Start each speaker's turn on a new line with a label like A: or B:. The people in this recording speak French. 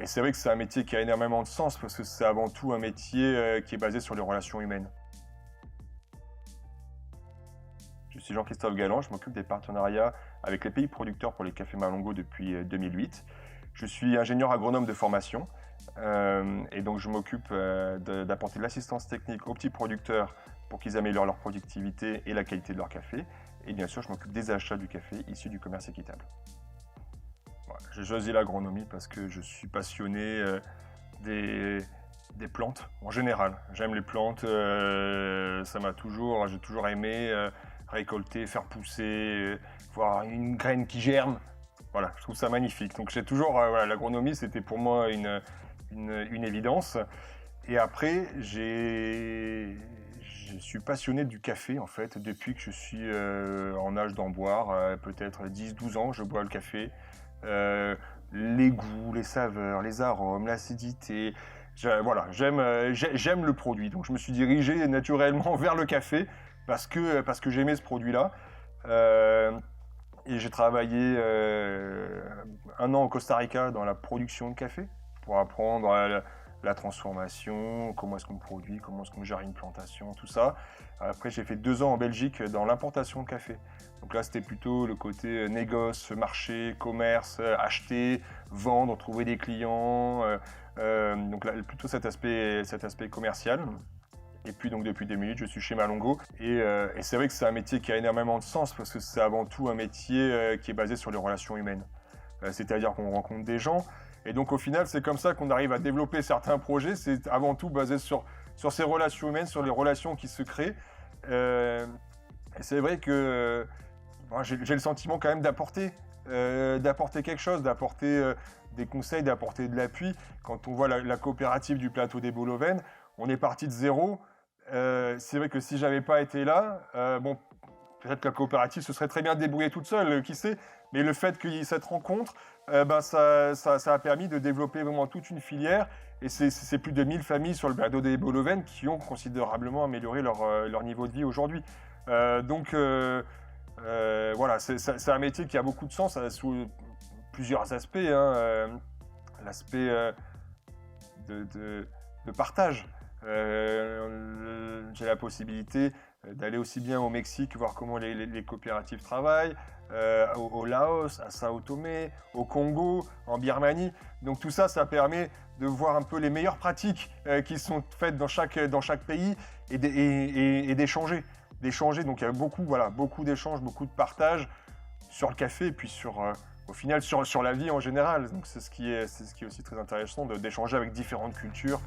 A: Et c'est vrai que c'est un métier qui a énormément de sens parce que c'est avant tout un métier qui est basé sur les relations humaines. Je suis Jean-Christophe Galland, je m'occupe des partenariats avec les pays producteurs pour les cafés Malongo depuis 2008. Je suis ingénieur agronome de formation et donc je m'occupe d'apporter de l'assistance technique aux petits producteurs pour qu'ils améliorent leur productivité et la qualité de leur café. Et bien sûr, je m'occupe des achats du café issus du commerce équitable. Voilà, j'ai choisi l'agronomie parce que je suis passionné des plantes en général. J'aime les plantes, j'ai toujours aimé récolter, faire pousser, voir une graine qui germe. Voilà, je trouve ça magnifique. Donc j'ai toujours, voilà, l'agronomie c'était pour moi une évidence. Et après, je suis passionné du café en fait depuis que je suis en âge d'en boire, peut-être 10-12 ans, je bois le café. Les goûts, les saveurs, les arômes, l'acidité. Voilà, j'aime le produit. Donc je me suis dirigé naturellement vers le café parce que j'aimais ce produit-là. Et j'ai travaillé 1 an au Costa Rica dans la production de café pour apprendre la transformation, comment est-ce qu'on produit, comment est-ce qu'on gère une plantation, tout ça. Après, j'ai fait 2 ans en Belgique dans l'importation de café. Donc là, c'était plutôt le côté négoce, marché, commerce, acheter, vendre, trouver des clients. Donc là, plutôt cet aspect commercial. Et puis donc depuis 2008, je suis chez Malongo. Et c'est vrai que c'est un métier qui a énormément de sens parce que c'est avant tout un métier qui est basé sur les relations humaines. C'est-à-dire qu'on rencontre des gens. Et donc au final, c'est comme ça qu'on arrive à développer certains projets. C'est avant tout basé sur ces relations humaines, sur les relations qui se créent. Et c'est vrai que j'ai le sentiment quand même d'apporter quelque chose, d'apporter des conseils, d'apporter de l'appui. Quand on voit la coopérative du plateau des Bolovènes, on est parti de zéro. C'est vrai que si j'avais pas été là, peut-être que la coopérative se serait très bien débrouillée toute seule, qui sait. Mais le fait qu'il y ait cette rencontre, ça a permis de développer vraiment toute une filière. Et c'est plus de 1000 familles sur le plateau des Bolovènes qui ont considérablement amélioré leur niveau de vie aujourd'hui. Voilà, c'est un métier qui a beaucoup de sens sous plusieurs aspects. L'aspect de partage. J'ai la possibilité d'aller aussi bien au Mexique, voir comment les coopératives travaillent, au Laos, à Sao Tomé, au Congo, en Birmanie. Donc tout ça, ça permet de voir un peu les meilleures pratiques qui sont faites dans chaque pays et d'échanger. Donc il y a beaucoup d'échanges, beaucoup de partage sur le café et puis au final sur la vie en général. Donc c'est ce qui est aussi très intéressant d'échanger avec différentes cultures.